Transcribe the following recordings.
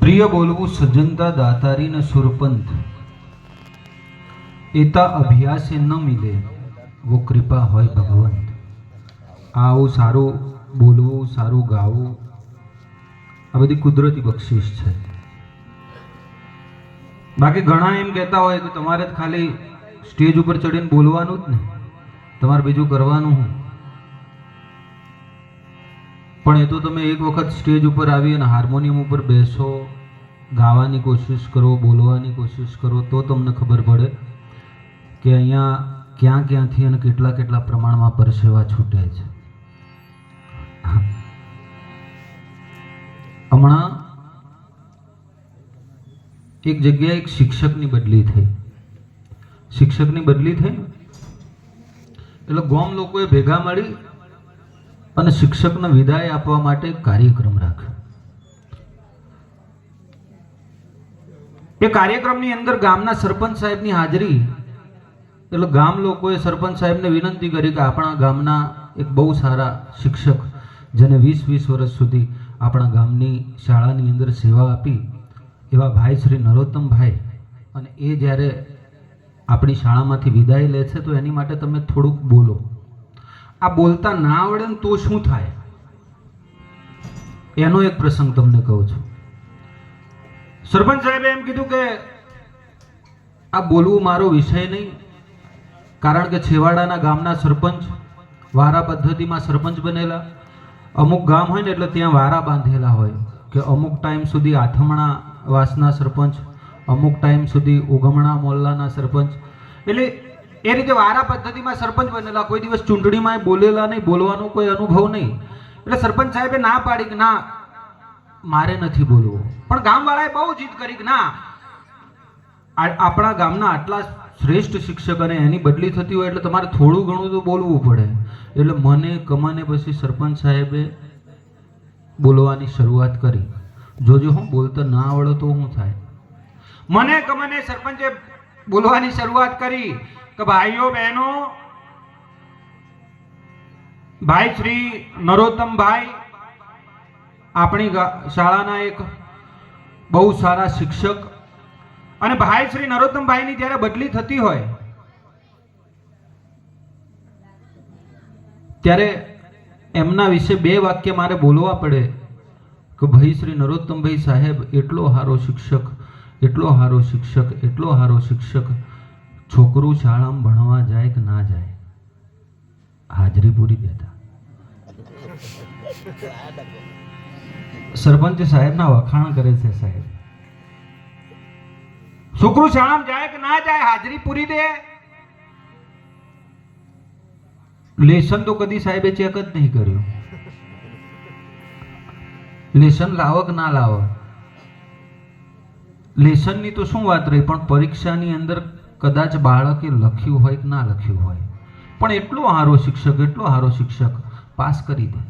प्रिय बोलवू सज्जनता दातारी न सुरपंथ एता अभ्यासे न मिले वो कृपा होय भगवंत। આવું સારું બોલવું, સારું ગાવું, આ બધી કુદરતી બક્ષિસ છે। બાકી ઘણા એમ કહેતા હોય કે તમારે ખાલી સ્ટેજ ઉપર ચડીને બોલવાનું જ ને, તમારે બીજું કરવાનું હું। પણ એ તો તમે એક વખત સ્ટેજ ઉપર આવી અને હાર્મોનિયમ ઉપર બેસો, ગાવાની કોશિશ કરો, બોલવાની કોશિશ કરો, તો તમને ખબર પડે કે અહીંયા ક્યાં ક્યાંથી અને કેટલા કેટલા પ્રમાણમાં પરસેવા છૂટે છે। હમણાં એક જગ્યાએ એક શિક્ષકની બદલી થઈ। શિક્ષકની બદલી થઈ એટલે ગામ લોકોએ ભેગા મળી અને શિક્ષકને વિદાય આપવા માટે એક કાર્યક્રમ રાખ્યો। એ કાર્યક્રમની અંદર ગામના સરપંચ સાહેબની હાજરી, એટલે ગામ લોકોએ સરપંચ સાહેબને વિનંતી કરી કે આપણા ગામના એક બહુ સારા શિક્ષક, જેને 20-20 વર્ષ સુધી આપણા ગામની શાળાની અંદર સેવા આપી, એવા ભાઈ શ્રી નરોત્તમભાઈ, અને એ જ્યારે આપણી શાળામાંથી વિદાય લે છે તો એની માટે તમે થોડુંક બોલો। આ બોલતા ના આવડે ને તો શું થાય, એનો એક પ્રસંગ તમને કહું છું। સરપંચ સાહેબે એમ કીધું કે આ બોલવું મારો વિષય નહીં, કારણ કે છેવાડાના ગામના સરપંચ વારા પદ્ધતિમાં સરપંચ બનેલા। અમુક ગામ હોય ને એટલે ત્યાં વારા બાંધેલા હોય કે અમુક ટાઈમ સુધી આથમણા વાસના સરપંચ, અમુક ટાઈમ સુધી ઉગમણા મોલ્લાના સરપંચ, એટલે એ રીતે વારા પદ્ધતિમાં સરપંચ બનેલા। કોઈ દિવસ ચૂંટણીમાં બોલેલા નહીં, બોલવાનો કોઈ અનુભવ નહીં। એટલે સરપંચ સાહેબે ના પાડી કે ના, મારે નથી બોલવું। પણ ગામવાળાએ બહુ જીદ કરી કે ના, આપણા ગામના આટલા શ્રેષ્ઠ શિક્ષક અને એની બદલી થતી હોય એટલે તમારે થોડું ઘણું તો બોલવું પડે। એટલે મને કમાને પછી સરપંચ સાહેબે બોલવાની શરૂઆત કરી। જોજો હું બોલતા ના આવડે તો શું થાય। મને કમાને સરપંચે બોલવાની શરૂઆત કરી કે ભાઈઓ બહેનો, ભાઈ શ્રી નરોત્તમભાઈ આપણી શાળાના એક બહુ સારા શિક્ષક, અને ભાઈ શ્રી નરોત્તમભાઈની જ્યારે બદલી થતી હોય ત્યારે એમના વિશે 2 વાક્ય મારે બોલવા પડે કે ભાઈ શ્રી નરોત્તમભાઈ સાહેબ એટલો સારો શિક્ષક, એટલો સારો શિક્ષક, એટલો સારો શિક્ષક, છોકરું શાળામાં ભણવા જાય કે ના જાય, હાજરી પૂરી દેતા। સરપંચ સાહેબના વખાણ કરે છે। સાહેબ, છોકરું શાળામાં જાય કે ના જાય, હાજરી પૂરી દે। લેસન તો કદી સાહેબે ચેક જ નહીં કર્યું। લેસન લાવો કે ના લાવો, લેસનની તો શું વાત રહી, પણ પરીક્ષાની અંદર કદાચ બાળકે લખ્યું હોય કે ના લખ્યું હોય, પણ એટલો સારો શિક્ષક, એટલો સારો શિક્ષક પાસ કરી દે।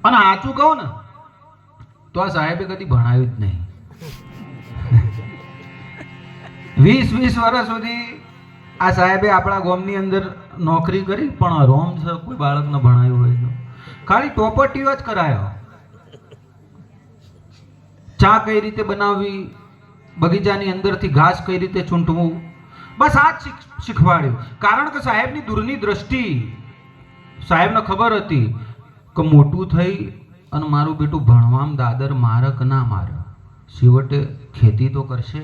અને સાચું કહું ને તો આ સાહેબે કદી ભણાવ્યું જ નહીં। 20-20 વર્ષ સુધી આ સાહેબે આપણા ગામની અંદર નોકરી કરી, પણ રોમ છે કોઈ બાળકને ભણાવ્યું હોય તો ખાલી ટોપટીઓ જ કરાયો। ચા કઈ રીતે બનાવવી, બગીચાની અંદરથી ઘાસ કઈ રીતે ચૂંટવું, બસ આ જ શીખવાડ્યું। કારણ કે સાહેબની દૂરની દ્રષ્ટિ, સાહેબને ખબર હતી કે મોટું થઈ અને મારું બેટું ભણવામાં દાદર મારે કે ના મારે, છેવટે ખેતી તો કરશે,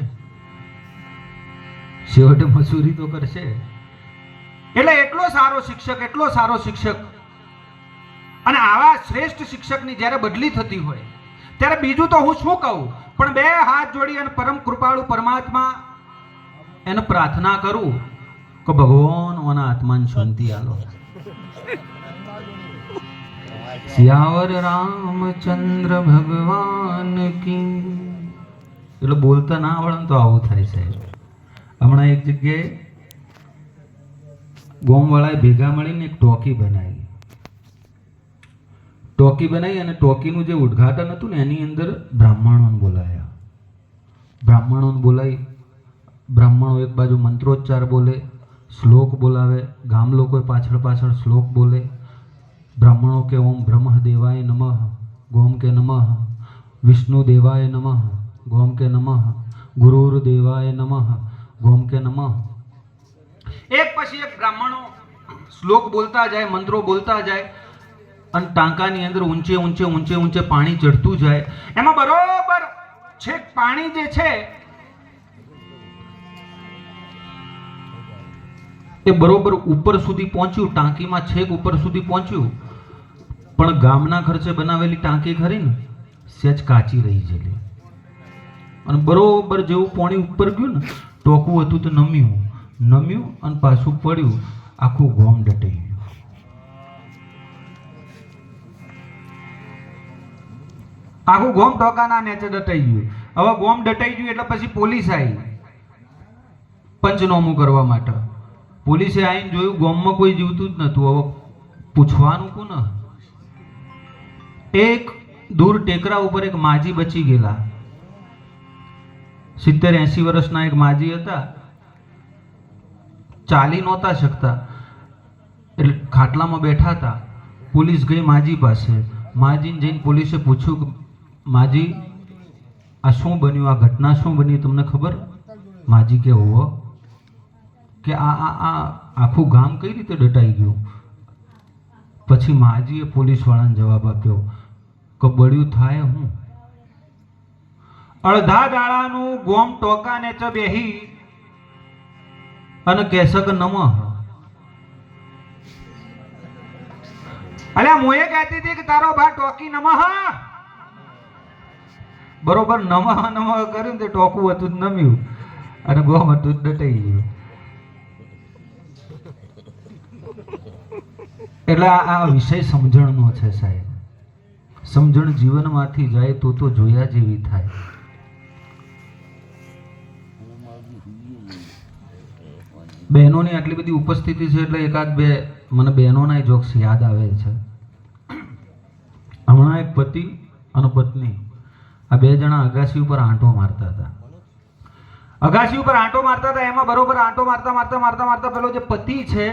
છેવટે મજૂરી તો કરશે। એટલે એટલો સારો શિક્ષક, એટલો સારો શિક્ષક, અને આવા શ્રેષ્ઠ શિક્ષકની જ્યારે બદલી થતી હોય ત્યારે બીજું તો હું શું કહું, પણ 2 હાથ જોડી અને પરમ કૃપાળુ પરમાત્મા એને પ્રાર્થના કરું કે ભગવાન ઓના આત્માને શાંતિ આલો। સિયાવર રામચંદ્ર ભગવાન કી। એટલે બોલતા ના આવડે તો આવું થાય સાહેબ। હમણાં એક જગ્યાએ ગામવાળાએ ભેગા મળીને એક ટોકી બનાવી। ટોકી બનાવી અને ટોકીનું જે ઉદ્ઘાટન હતું ને એની અંદર બ્રાહ્મણોને બોલાયા। બ્રાહ્મણોને બોલાવી, બ્રાહ્મણો એક બાજુ મંત્રોચ્ચાર બોલે, શ્લોક બોલાવે, ગામ લોકો પાછળ પાછળ શ્લોક બોલે। બ્રાહ્મણો કે ઓમ બ્રહ્મ દેવાય નમઃ, ગોમ કે નમઃ, વિષ્ણુ દેવાય નમઃ, ગોમ કે નમઃ, ગુરુર દેવાય નમઃ, ગોમ કે નમઃ. એક પછી એક બ્રાહ્મણો શ્લોક બોલતા જાય, મંત્રો બોલતા જાય અને ટાંકાની અંદર ઊંચે ઊંચે ઊંચે ઊંચે પાણી ચડતું જાય. એમાં બરોબર છેક પાણી જે છે એ બરોબર ઉપર સુધી પહોંચ્યું, ટાંકીમાં છેક ઉપર સુધી પહોંચ્યું, પણ ગામના ખર્ચે બનાવેલી ટાંકી ખરી ને સેજ કાચી રહી ગયેલી. અને બરોબર જેવું પાણી ઉપર ગયું ને, ટોકું હતું તો નમ્યું અને પાછું પડ્યું, આખું ગોમ ડટાઈ ગયું. આખું ગોમ ટોકાના નેચે ડટાઈ ગયું. હવે ગોમ ડટાઈ ગયું એટલે પછી પોલીસ આવી પંચનામું કરવા માટે. પોલીસે આવીને જોયું ગોમમાં કોઈ જીવતું જ નતું. હવે પૂછવાનું કોને? એક દૂર ટેકરા ઉપર એક માજી બચી ગયેલા. 70-80 વર્ષના એક માજી હતા, ચાલી નહોતા શકતા, એટલે ખાટલામાં બેઠા હતા. પોલીસ ગઈ માજી પાસે. માજીને જઈને પોલીસે પૂછ્યું કે માજી આ શું બન્યું, આ ઘટના શું બની, તમને ખબર? માજી કે હોવો કે આ આખું ગામ કઈ રીતે ડટાઈ ગયું. પછી માજીએ પોલીસવાળાને જવાબ આપ્યો કે બળ્યું થાય હું, અડધા દાડાનું ગોમ ટોકા ને બેહી અને કહેશે કે નમઃ. અલ્યા મોએ કહેતી હતી કે તારો બા ટોકી નમઃ. બરોબર નમઃ કર્યું તે ટોકું હતું જ નમ્યું અને ગોમ હતું જ ડટાઈ ગયું. એટલે આ વિષય સમજણનો છે સાહેબ. સમજણ જીવનમાંથી જાય તો જોયા જેવી થાય. બહેનોની આટલી બધી ઉપસ્થિતિ છે એટલે એકાદ બે મને બહેનોના જોક્સ યાદ આવે છે. હમણાં એક પતિ અને પત્ની આ બે જણા અગાસી ઉપર આંટો મારતા હતા. એમાં બરોબર આંટો મારતા પેલો જે પતિ છે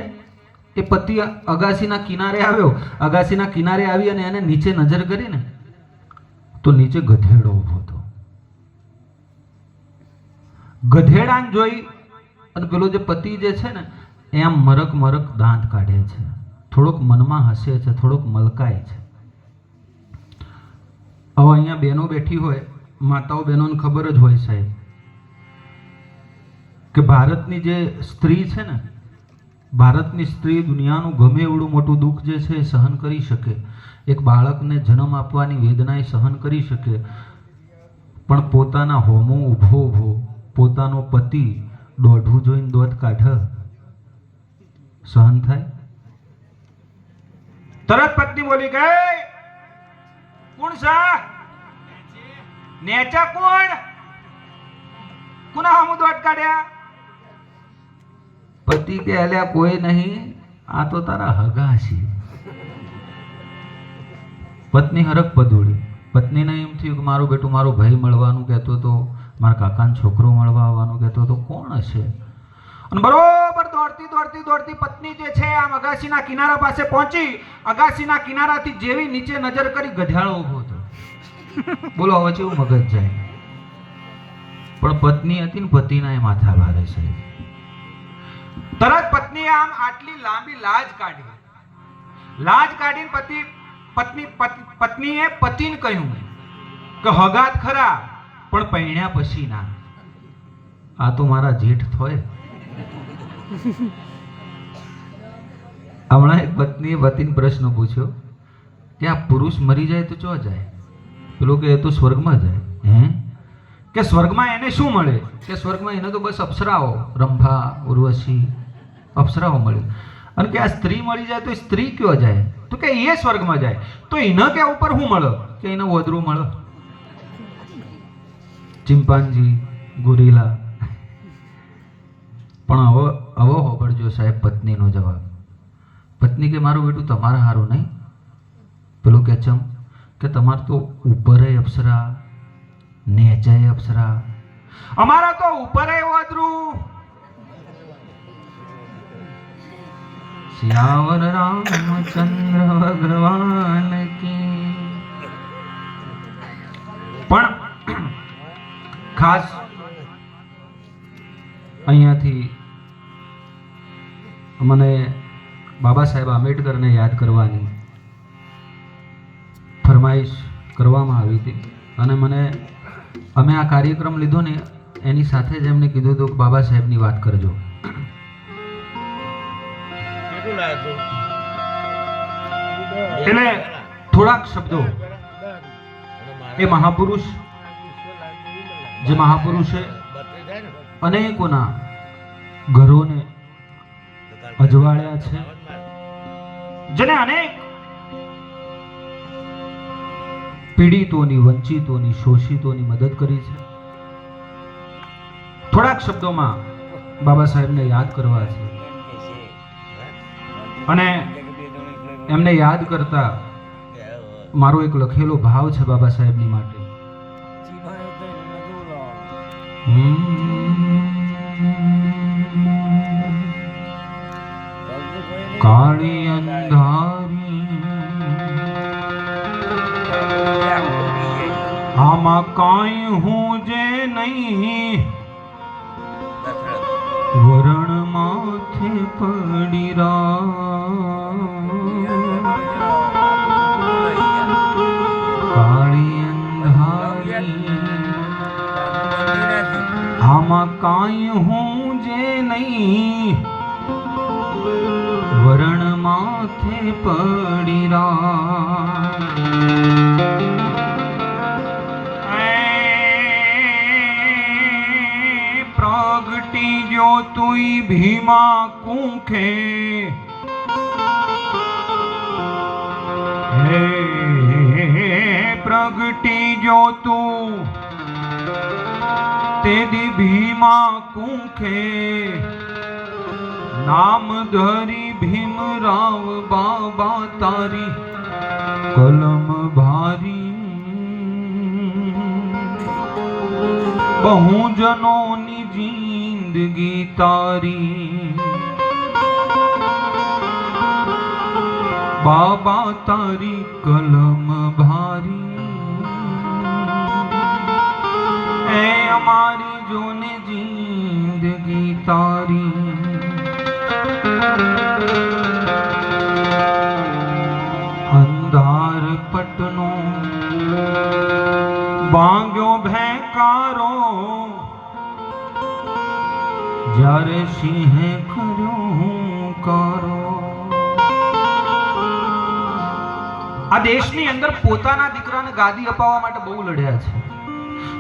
એ પતિ અગાસીના કિનારે આવ્યો. અગાસીના કિનારે આવી અને એને નીચે નજર કરીને તો નીચે ગધેડો ઊભો હતો. ગધેડાને જોઈ અને પેલો જે પતિ જે છે ને એમ મરક દાંત કાઢે છે, થોડોક મનમાં હસે છે, થોડોક મલકાય છે. હવે અહીંયા બહેનો બેઠી હોય, માતાઓ બહેનોને ખબર જ હોય સાહેબ કે ભારતની જે સ્ત્રી છે ને, ભારતની સ્ત્રી દુનિયાનું ગમે એવડું મોટું દુઃખ જે છે એ સહન કરી શકે. એક બાળકને જન્મ આપવાની વેદના એ સહન કરી શકે, પણ પોતાના હોમો ઊભો પોતાનો પતિ દોઢું જોઈને દોત કાઢ સહન થાય? તરત પત્ની બોલી ગઈ, કોણ સા નેચા કોણ કુના હમુ દોત કાઢ્યા? પતિ કે અલ્યા કોઈ નહીં, આ તો તારા હગા છે. પત્ની હરખ પદોડી. પત્નીને એમ થયું કે મારું બેટું મારો ભાઈ મળવાનું કહેતો હતો, મારા કાકાનો છોકરો મળવા આવવાનું કહેતો હતો, કોણ હશે? અને બરોબર દોડતી પત્ની જે છે આમ અગાસીના કિનારા પાસે પહોંચી. અગાસીના કિનારાથી જેવી નીચે નજર કરી ગધેડો ઊભો હતો. બોલો હવે કેવું મગજ જાય? પણ પત્ની હતી ને, પતિના એ માથા ભારે છે. તરત પત્નીએ આમ આટલી લાંબી લાજ કાઢીને પત્નીએ પતિને કહ્યું કે હગાત ખરા પણ પૈણ્યા પછી ના. આ તો મારા જેઠ થોય. હમણાં એક પત્નીએ પતિને પ્રશ્ન પૂછ્યો કે આ પુરુષ મરી જાય તો ચો જાય? પેલો કે એ તો સ્વર્ગમાં જાય. હે? કે સ્વર્ગમાં એને શું મળે? કે સ્વર્ગમાં એને તો બસ અપ્સરાઓ, રંભા, ઉર્વશી, અપ્સરાઓ મળે. અને કે આ સ્ત્રી મળી જાય તો સ્ત્રી ક્યાં જાય? તો કે એ સ્વર્ગમાં જાય. તો એને કે ઉપર શું મળે? કે એને વધરું મળે, ચિંપાંજી, ગોરીલા. પણ હવે હોબળજો સાહેબ પત્નીનો જવાબ. પત્ની કે મારું બેટું તમારા હારું નહીં. પેલું કે ચમ? કે તમારે તો ઉપરે અપ્સરા, નેચે અપ્સરા, અમારા તો ઉપરે વધરું. સિયાવર રામચંદ્ર ભગવાન કી. મને બાબા સાહેબ આંબેડકરને યાદ કરવાની ફરમાઈશ કરવામાં આવી હતી અને અમે આ કાર્યક્રમ લીધો ને એની સાથે જ એમને કીધું હતું કે બાબા સાહેબની વાત કરજો. એટલે થોડાક શબ્દો એ મહાપુરુષ જે મહાપુરુષે અનેકોના ઘરોને અજવાળ્યા છે, જેને અનેક પીડિતોની, વંચિતોની, શોષિતોની મદદ કરી છે. થોડાક શબ્દોમાં બાબા સાહેબને યાદ કરવા છે અને એમને યાદ કરતા મારો એક લખેલો ભાવ છે બાબા સાહેબની માટે. કાળી અંધારી આમાં કાંઈ હું જે નહીં, વરણ માથે પડી કાળી અંધારી આમાં કાંઈ હું જે નહીં, વરણ માથે પડી પ્રગટી જો તુઈ ભીમા કુંખે, હે પ્રગટી જો તું તેદી ભીમા કુંખે, નામ ધરી ભીમરાવ બાબા તારી કલમ ભારી, બહુજનોની જિંદગી તારી, બાબા તારી કલમ ભારી, એ અમારી જોને જિંદગી તારી. અંધાર પટનો બાંગ્યો ભેંકારો, જ્યારે સિંહે કર્યો હુંકારો. આ દેશની અંદર પોતાના દીકરાને ગાદી અપાવવા માટે બહુ લડ્યા છે.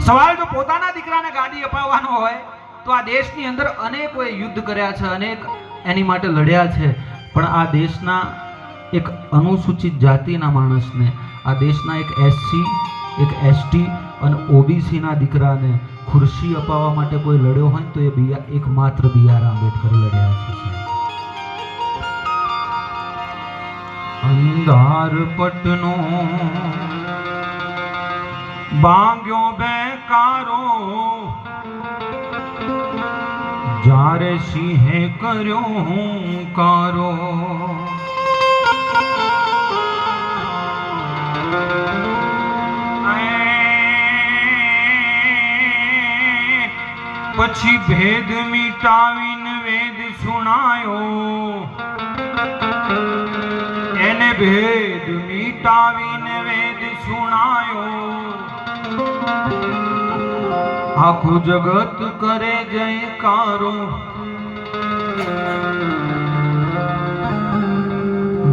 સવાલ જો પોતાના દીકરાને ગાદી અપાવવાનો હોય તો આ દેશની અંદર અનેકોએ યુદ્ધ કર્યા છે, અનેક એની માટે લડ્યા છે. પણ આ દેશના એક અનુસૂચિત જાતિના માણસને, આ દેશના એક એસસી, એક એસટી અને ઓબીસીના દીકરાને ખુરશી અપાવવા માટે કોઈ લડ્યો હોય તો એ એકમાત્ર BR આંબેડકર લડ્યા છે. અંધાર પટનો બાંગ્યો બેકારો, જ્યારે સિંહે કર્યો હુંકારો. પછી ભેદ મિટાવીને વેદ સુણાયો, એને ભેદ મિટાવીને વેદ સુણાયો. આખું જગત કરે જયકારો,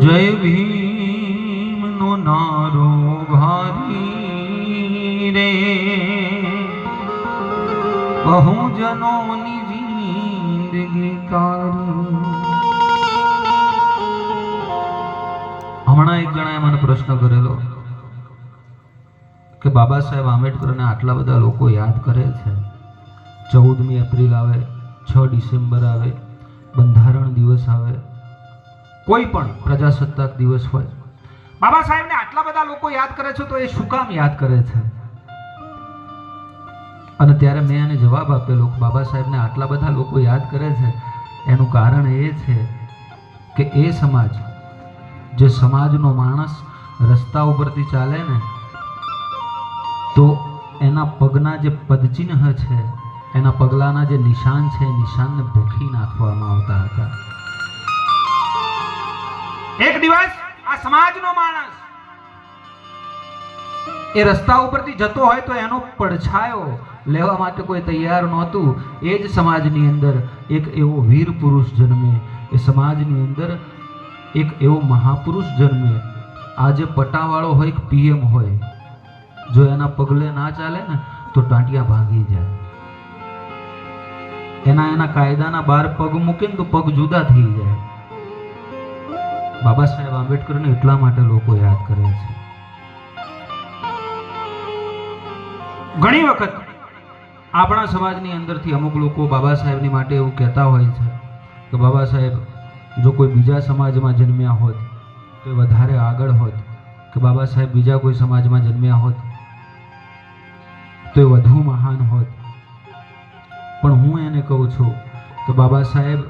જય ભીમ નો નારો ભારી રે, બહુજનોની જિંદગી તારી. હમણાં એક જણાએ મને પ્રશ્ન કરેલો કે બાબા સાહેબ આંબેડકરને આટલા બધા લોકો યાદ કરે છે, 14મી એપ્રિલ આવે, 6 ડિસેમ્બર આવે, બંધારણ દિવસ આવે, કોઈ પણ પ્રજાસત્તાક દિવસ હોય, બાબા સાહેબને આટલા બધા લોકો યાદ કરે છે, તો એ શું કામ યાદ કરે છે? અને ત્યારે મેં એને જવાબ આપેલો કે બાબા સાહેબને આટલા બધા લોકો યાદ કરે છે એનું કારણ એ છે કે એ સમાજ, જે સમાજનો માણસ રસ્તા ઉપરથી ચાલે ને તો એના પગના જે પદચિહ્ન છે, એના પગલાના જે નિશાન છે, નિશાનને ભૂખી નાખવામાં આવતા હતા. એક દિવસ આ સમાજનો માણસ એ રસ્તા ઉપરથી જતો હોય તો એનો પડછાયો લેવા માટે કોઈ તૈયાર નહોતું. એ જ સમાજની અંદર એક એવો વીર પુરુષ જન્મે, એ સમાજની અંદર એક એવો મહાપુરુષ જન્મે. આજે પટાવાળો હોય કે પીએમ હોય, જો એના પગલે ના ચાલે ને તો ટાંટિયા ભાગી જાય. એના કાયદાના બાર પગ મૂકે ને તો પગ જુદા થઈ જાય. બાબા સાહેબ આંબેડકરને એટલા માટે લોકો યાદ કરે છે. ઘણી વખત આપણા સમાજની અંદરથી અમુક લોકો બાબા સાહેબની માટે એવું કહેતા હોય છે કે બાબા સાહેબ જો કોઈ બીજા સમાજમાં જન્મ્યા હોત તો વધારે આગળ હોત, કે બાબા સાહેબ બીજા કોઈ સમાજમાં જન્મ્યા હોત તો એ વધુ મહાન હોત. પણ હું એને કહું છું કે બાબા સાહેબ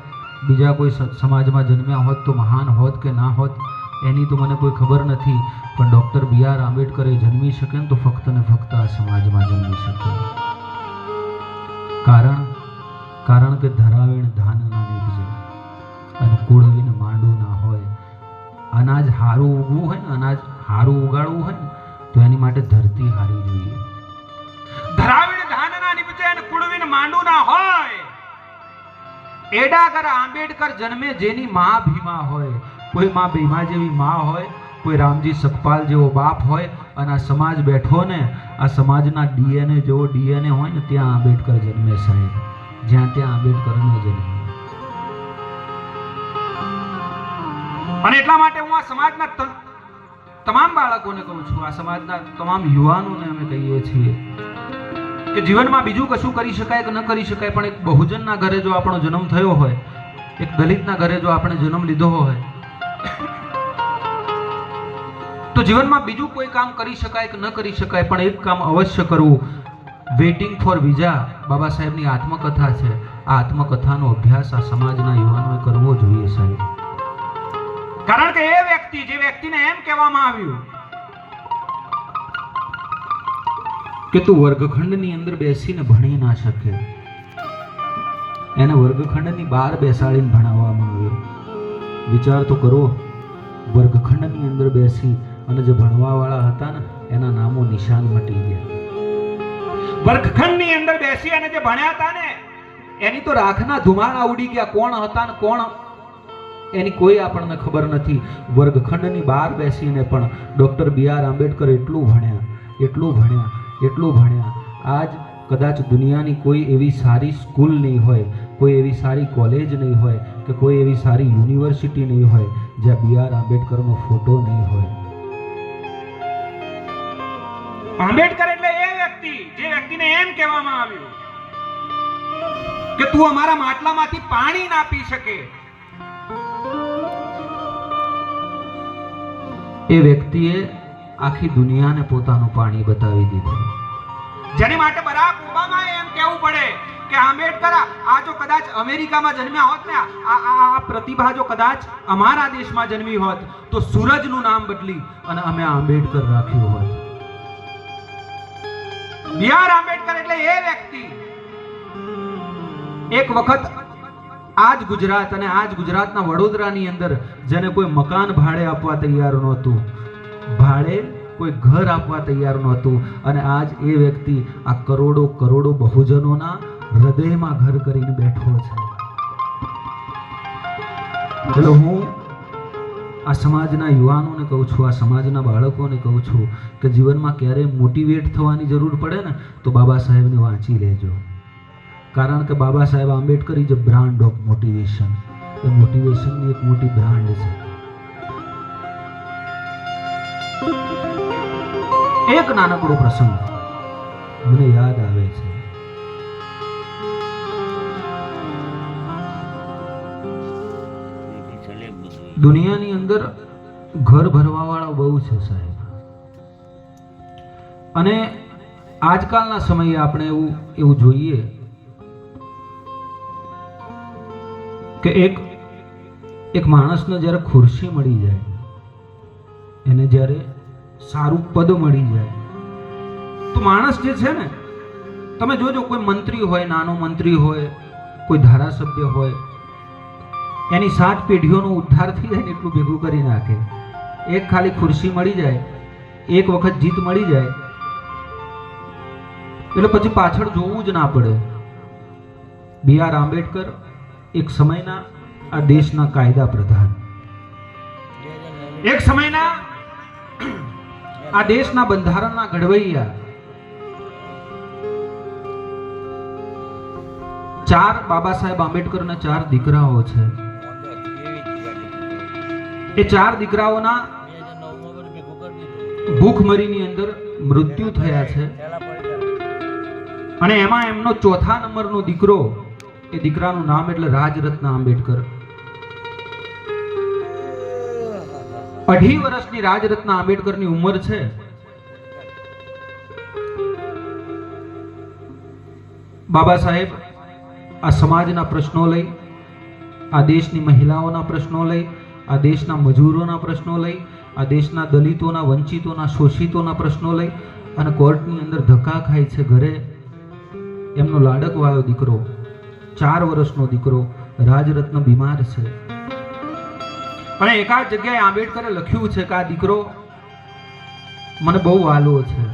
બીજા કોઈ સમાજમાં જન્મ્યા હોત તો મહાન હોત કે ના હોત એની તો મને કોઈ ખબર નથી, પણ ડૉક્ટર બી.આર. આંબેડકર જન્મી શકે ને તો ફક્ત ને ફક્ત આ સમાજમાં જન્મી શકે. કારણ કે ધરાવીને ધાન ના નીકળે અને કુળવીને માંડું ના હોય. અનાજ હારું ઉગવું હોય ને, અનાજ હારું ઉગાડવું હોય ને તો એની માટે ધરતી હારી જોઈએ. ધરાવીને ધાન ના નીકળે અને કુળવીને માંડું ના હોય. એડાગર આંબેડકર જન્મે જેની માં ભીમા હોય, કોઈ માં ભીમા જેવી માં હોય, કોઈ રામજી સકપાલ જેવો બાપ હોય, અને આ સમાજ બેઠો ને આ સમાજના ડીએનએ જેવો ડીએનએ હોય ને ત્યાં આંબેડકર જન્મે સાહેબ. જ્યાં ત્યાં આંબેડકરનો જન્મ. અને એટલા માટે હું આ સમાજના તમામ બાળકોને કહું છું, આ સમાજના તમામ યુવાનોને અમે કહીએ છીએ કે જીવનમાં બીજું કશું કરી શકાય કે ન કરી શકાય, પણ એક બહુજનના ઘરે જો આપણો જન્મ થયો હોય, એક દલિતના ઘરે જો આપણે જન્મ લીધો હોય તો જીવનમાં બીજું કોઈ કામ કરી શકાય કે ન કરી શકાય, પણ એક કામ અવશ્ય કરવું. વેઇટિંગ ફોર વિઝા બાબા સાહેબની આત્મકથા છે. આ આત્મકથાનો અભ્યાસ આ સમાજના યુવાનોએ કરવો જોઈએ સાહેબ. કારણ કે એ વ્યક્તિ, જે વ્યક્તિને એમ કહેવામાં આવ્યું કે તું વર્ગખંડની અંદર બેસીને ભણી ના શકે, એને વર્ગખંડની બહાર બેસાડીને ભણાવવામાં આવ્યો. વિચાર તો કરો, વર્ગખંડની અંદર બેસી અને જે ભણવાવાળા હતા ને એના નામો નિશાન મટી ગયા. વર્ગખંડની અંદર બેસી અને જે ભણ્યા હતા ને એની તો રાખના ધુમાડા ઉડી ગયા. કોણ હતા ને કોણ એની કોઈ આપણને ખબર નથી. વર્ગખંડની બહાર બેસીને પણ ડૉક્ટર બી.આર. આંબેડકર એટલું ભણ્યા. આજ કદાચ દુનિયાની કોઈ એવી સારી સ્કૂલ નહીં હોય, કોઈ એવી સારી કોલેજ નહીં હોય કે કોઈ એવી સારી યુનિવર્સિટી નહીં હોય જ્યાં બી.આર. આંબેડકરનો ફોટો નહીં હોય. આંબેડકર એટલે એ વ્યક્તિ, જે વ્યક્તિને એમ કહેવામાં આવ્યું કે તું અમારા માટલામાંથી પાણી ના પી શકે, એ વ્યક્તિએ આખી દુનિયાને પોતાનું પાણી બતાવી દીધું. જેની માટે બરાક ઓબામાએ એમ કહેવું પડે કે આંબેડકર આ જો કદાચ અમેરિકામાં જન્મ્યા હોત ને, આ પ્રતિભા જો કદાચ અમારા દેશમાં જન્મી હોત તો સૂરજનું નામ બદલી અને અમે આંબેડકર રાખ્યું હોત. બી.આર. આંબેડકર એટલે એ વ્યક્તિ, એક વખત આજ ગુજરાત અને આજ ગુજરાતના વડોદરાની અંદર જેને કોઈ મકાન ભાડે આપવા તૈયાર નહોતું, ભાડે કોઈ ઘર આપવા તૈયાર નહોતું, અને આજ એ વ્યક્તિ આ કરોડો બહુજનોના હૃદયમાં ઘર કરીને બેઠો છે. એટલે હું આ સમાજના યુવાનોને કહું છું, આ સમાજના બાળકોને કહું છું કે જીવનમાં ક્યારેય મોટિવેટ થવાની જરૂર પડે ને તો બાબા સાહેબને વાંચી લેજો. કારણ કે Baba Saheb Ambedkar is a brand of motivation. એ મોટિવેશનની એક મોટી બ્રાન્ડ છે. એક નાનકડો પ્રસંગ મને યાદ આવે છે. દુનિયાની અંદર ઘર ભરવાવાળા બહુ છે સાહેબ, અને આજકાલના સમયે આપણે એવું જોઈએ કે એક માણસને જ્યારે ખુરશી મળી જાય, એને જ્યારે સારું પદ મળી જાય તો માણસ જે છે ને, તમે જોજો કોઈ મંત્રી હોય, નાનો મંત્રી હોય, કોઈ ધારાસભ્ય હોય, એની 7 પેઢીઓનો ઉદ્ધાર થઈ જાય ને એટલું ભેગું કરી નાખે. એક ખાલી ખુરશી મળી જાય, એક વખત જીત મળી જાય એટલે પછી પાછળ જોવું જ ના પડે. B.R. આંબેડકર એક સમયના આ દેશના કાયદા પ્રધાન, એક સમયના આ દેશના બંધારણના ઘડવૈયા, 4 બાબા સાહેબ આંબેડકરના 4 દીકરાઓ છે. એ 4 દીકરાઓના ભૂખમરીની અંદર મૃત્યુ થયા છે અને એમાં એમનો 4થા નંબરનો દીકરો, એ દીકરાનું નામ એટલે રાજરત્ન આંબેડકર. 2.5 વર્ષની રાજરત્ન આંબેડકરની ઉંમર છે. બાબા સાહેબ આ સમાજના પ્રશ્નો લઈ, આ દેશની મહિલાઓના પ્રશ્નો લઈ, આ દેશના મજૂરોના પ્રશ્નો લઈ, આ દેશના દલિતોના, વંચિતોના, શોષિતોના પ્રશ્નો લઈ અને કોર્ટની અંદર ધક્કા ખાય છે. ઘરે એમનો લાડકવાયો દીકરો, 4 વર્ષનો દીકરો રાજરત્ન બીમાર છે અને એકાદ જગ્યાએ આંબેડકરે લખ્યું છે કે આ દીકરો મને બહુ વાલો છે.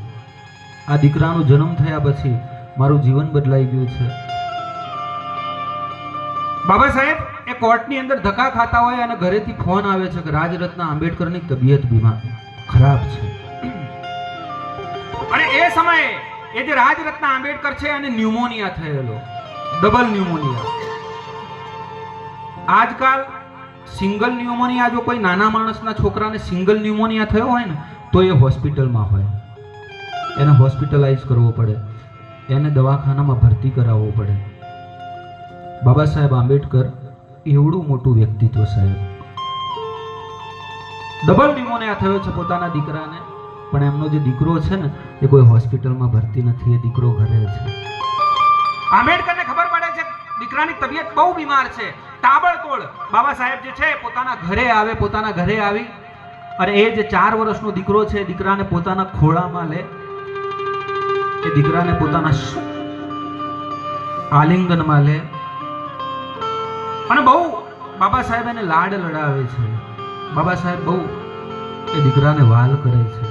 આ દીકરાનો જન્મ થયા પછી મારું જીવન બદલાઈ ગયું છે. બાબા સાહેબ એ કોર્ટની અંદર ધક્કા ખાતા હોય અને ઘરેથી ફોન આવે છે કે રાજરત્ન આંબેડકરની તબિયત બીમાર ખરાબ છે. અને એ સમયે એ જે રાજરત્ન આંબેડકર છે એને ન્યુમોનિયા થયેલો, ડબલ ન્યુમોનિયા. આજકાલ સિંગલ ન્યુમોનિયા, જો કોઈ નાના માણસના છોકરાને સિંગલ ન્યુમોનિયા થયો હોય ને તો એ હોસ્પિટલમાં હોય, એને હોસ્પિટલાઇઝ કરવો પડે, એને દવાખાનામાં ભરતી કરાવવો પડે. બાબા સાહેબ આંબેડકર એવડું મોટું વ્યક્તિત્વ સાહેબ, ડબલ ન્યુમોનિયા થયો છે પોતાના દીકરાને, પણ એમનો જે દીકરો છે ને એ કોઈ હોસ્પિટલમાં ભરતી નથી, એ દીકરો ઘરે છે. આંબેડકરને ખબર પડે છે દીકરાની તબિયત બહુ બીમાર છે. તાબડતોડ બાબા સાહેબ જે છે પોતાના ઘરે આવે, પોતાના ઘરે આવી અને એ જે 4 વર્ષનો દીકરો છે એ દીકરાને પોતાના ખોળામાં લે, એ દીકરાને પોતાના આલિંગનમાં લે અને બહુ બાબા સાહેબ એને લાડ લડાવે છે. બાબા સાહેબ બહુ એ દીકરાને વાલ કરે છે.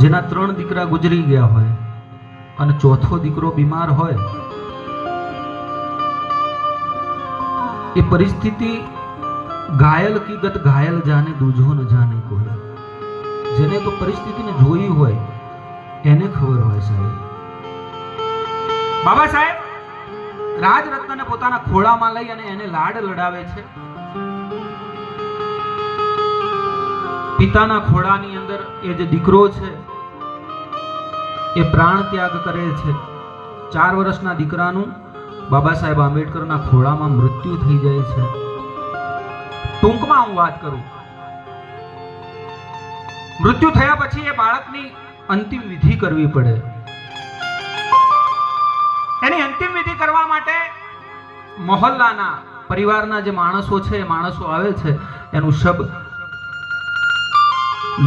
જેના 3 દીકરા ગુજરી ગયા હોય અને 4થો દીકરો બીમાર હોય, એ પરિસ્થિતિ ઘાયલ કી ગત ઘાયલ જાને દૂજો ન જાને કોઈ. જેને તો પરિસ્થિતિને જોઈ હોય એને ખબર હોય સાહેબ. બાબા સાહેબ રાજરત્નને પોતાના ખોળામાં લઈ અને એને લાડ લડાવે છે. પિતાના ખોળાની અંદર એ જે દીકરો છે એ પ્રાણ ત્યાગ કરે છે. 4 વર્ષના દીકરાનું બાબા સાહેબ આંબેડકરના ખોળામાં મૃત્યુ થઈ જાય છે. ટૂંકમાં હું વાત કરું, મૃત્યુ થયા પછી એ બાળકની અંતિમ વિધિ કરવી પડે. એની અંતિમ વિધિ કરવા માટે મહોલ્લાના પરિવારના જે માણસો છે એ માણસો આવે છે, એનું શબ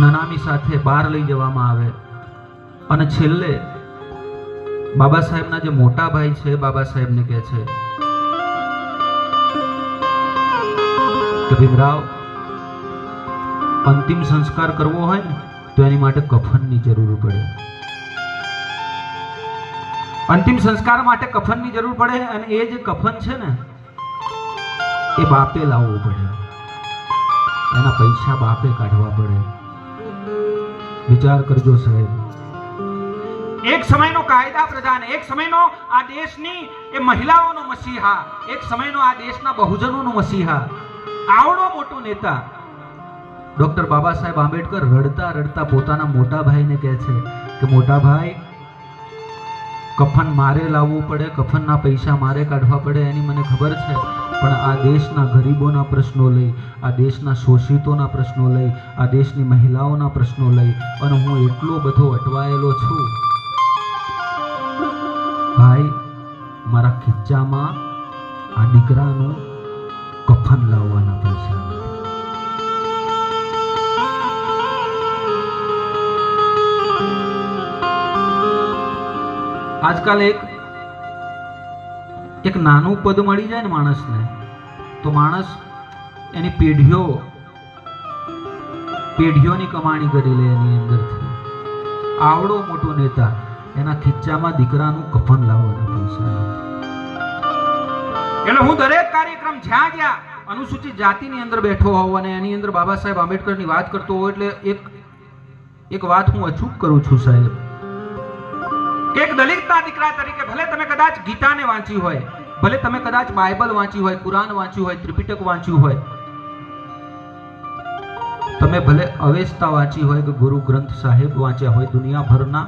નનામી સાથે બહાર લઈ જવામાં આવે અને છેલ્લે બાબા સાહેબના જે મોટા ભાઈ છે બાબા સાહેબને કહે છે કે ભીમરાવ, અંતિમ સંસ્કાર કરવો હોય ને તો એની માટે કફનની જરૂર પડે. અંતિમ સંસ્કાર માટે કફનની જરૂર પડે અને એ જે કફન છે ને એ બાપે લાવવું પડે, એના પૈસા બાપે કાઢવા પડે. વિચાર કરજો સાહેબ. એક સમયનો કાયદા પ્રધાન, એક સમયનો આ દેશની એ મહિલાઓનો મસીહા, એક સમયનો આ દેશના બહુજનોનો મસીહા, આવડો મોટો નેતા ડોક્ટર બાબા સાહેબ આંબેડકર રડતા રડતા પોતાના મોટા ભાઈને કહે છે કે મોટા ભાઈ, કફન મારે લાવવું પડે, કફનના પૈસા મારે કાઢવા પડે, એની મને ખબર છે, પણ આ દેશના ગરીબોના પ્રશ્નો લઈ, આ દેશના શોષિતોના પ્રશ્નો લઈ, આ દેશની મહિલાઓના પ્રશ્નો લઈ અને હું એટલો બધો અટવાયેલો છું ભાઈ, મારા ખીચામાં આ દીકરાનું કફન લાવવાના પૈસા નથી. આજકાલ એક એક નાનું પદ મળી જાય ને માણસને તો માણસ એની પેઢીઓની કમાણી કરી લે એની અંદરથી. આવડો મોટો નેતા એના ખીચામાં દીકરાનું કફન લાવવાના પૈસા. એટલે હું દરેક કાર્યક્રમ જ્યાં જ્યાં અનુસૂચિત જાતિની અંદર બેઠો હોઉં અને એની અંદર બાબા સાહેબ આંબેડકરની વાત કરતો હોઉં એટલે એક વાત હું અચૂક કરું છું સાહેબ, કે એક દલિતના દીકરા તરીકે ભલે તમે કદાચ ગીતાને વાંચી હોય, ભલે તમે કદાચ બાઇબલ વાંચી હોય, કુરાન વાંચ્યું હોય, ત્રિપિટક વાંચ્યું હોય, તમે ભલે અવેસ્તા વાંચી હોય કે ગુરુ ગ્રંથ સાહેબ વાંચ્યા હોય, દુનિયાભરના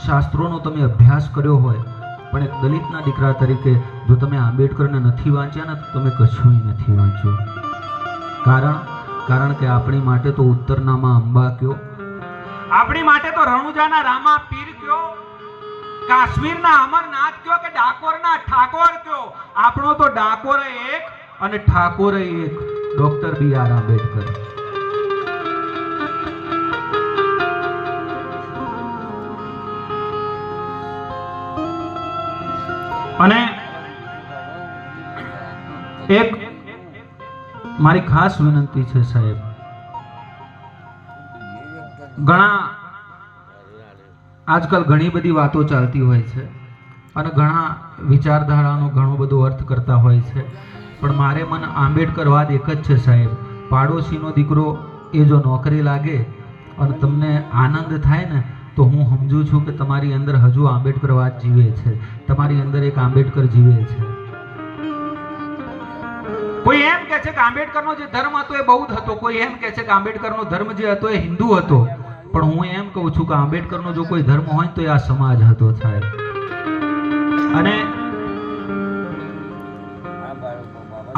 શાસ્ત્રોનો તમે અભ્યાસ કર્યો હોય, પણ એક દલિતના દીકરા તરીકે જો તમે આંબેડકરને નથી વાંચ્યા ને તો તમે કશું નથી વાંચ્યું. કારણ કે આપણી માટે તો ઉત્તરનામાં અંબા કયો, આપણી માટે તો રણુજાના રામા પીર કયો, કાશ્મીરના અમરનાથ કયો કે ડાકોરના ઠાકોર કયો, આપણો તો ડાકોર એક અને ઠાકોર એક, ડોક્ટર બી.આર. આંબેડકર. અને એક મારી ખાસ વિનંતી છે સાહેબ, આજકાલ ઘણી બધી વાતો ચાલતી હોય છે અને ઘણા વિચારધારાનો ઘણો બધો અર્થ કરતા હોય છે, પણ મારે મન આંબેડકરવાદ એક જ છે સાહેબ. પાડોશીનો દીકરો એ જો નોકરી લાગે અને તમને આનંદ થાય ને તો હું સમજુ છું કે તમારી અંદર હજુ આંબેડકરવાદ જીવે છે, તમારી અંદર એક આંબેડકર જીવે છે. કોઈ એમ કહે છે કે આંબેડકરનો જે ધર્મ હતો એ બૌદ્ધ હતો, કોઈ એમ કહે છે કે આંબેડકરનો ધર્મ જે હતો એ હિન્દુ હતો, પણ હું એમ કહું છું કે આંબેડકરનો જો કોઈ ધર્મ હોય તો એ આ સમાજ હતો સાહેબ. અને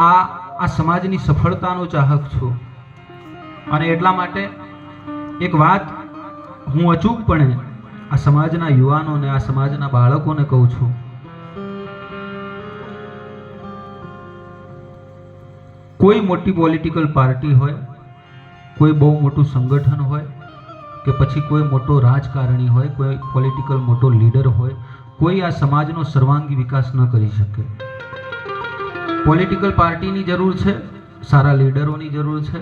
આ સમાજની સફળતાનો ચાહક છું અને એટલા માટે એક વાત હું અચૂકપણે આ સમાજના યુવાનોને, આ સમાજના બાળકોને કહું છું, કોઈ મોટી પોલિટિકલ પાર્ટી હોય, કોઈ બહુ મોટું સંગઠન હોય કે પછી કોઈ મોટો રાજકારણી હોય, કોઈ પોલિટિકલ મોટો લીડર હોય, કોઈ આ સમાજનો સર્વાંગી વિકાસ ન કરી શકે. પોલિટિકલ પાર્ટીની જરૂર છે, સારા લીડરોની જરૂર છે,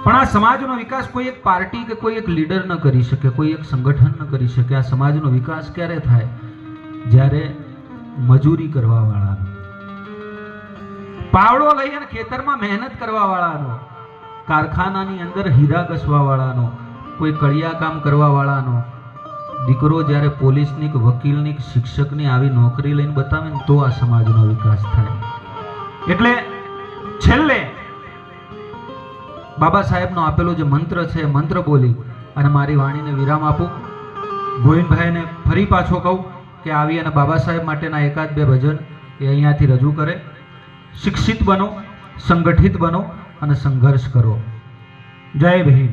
પણ આ સમાજનો વિકાસ કોઈ એક પાર્ટી કે કોઈ એક લીડર ન કરી શકે, કોઈ એક સંગઠન ન કરી શકે. આ સમાજનો વિકાસ ક્યારે થાય? જ્યારે મજૂરી કરવા વાળાનો, પાવડો લઈ અને ખેતરમાં મહેનત કરવા વાળાનો, કારખાનાની અંદર હીરા ઘસવા વાળાનો, કોઈ કડિયા કામ કરવા વાળાનો દીકરો જ્યારે પોલીસની કે વકીલની કે શિક્ષકની આવી નોકરી લઈને બતાવે ને તો આ સમાજનો વિકાસ થાય. એટલે છેલ્લે બાબા સાહેબનો આપેલો જે મંત્ર છે, મંત્ર બોલી અને મારી વાણીને વિરામ આપું. ગોવિંદભાઈને ફરી પાછો કહું કે આવી અને બાબા સાહેબ માટેના એકાદ બે ભજન એ અહીંયાથી રજૂ કરે. શિક્ષિત બનો, સંગઠિત બનો અને સંઘર્ષ કરો. જય ભીમ.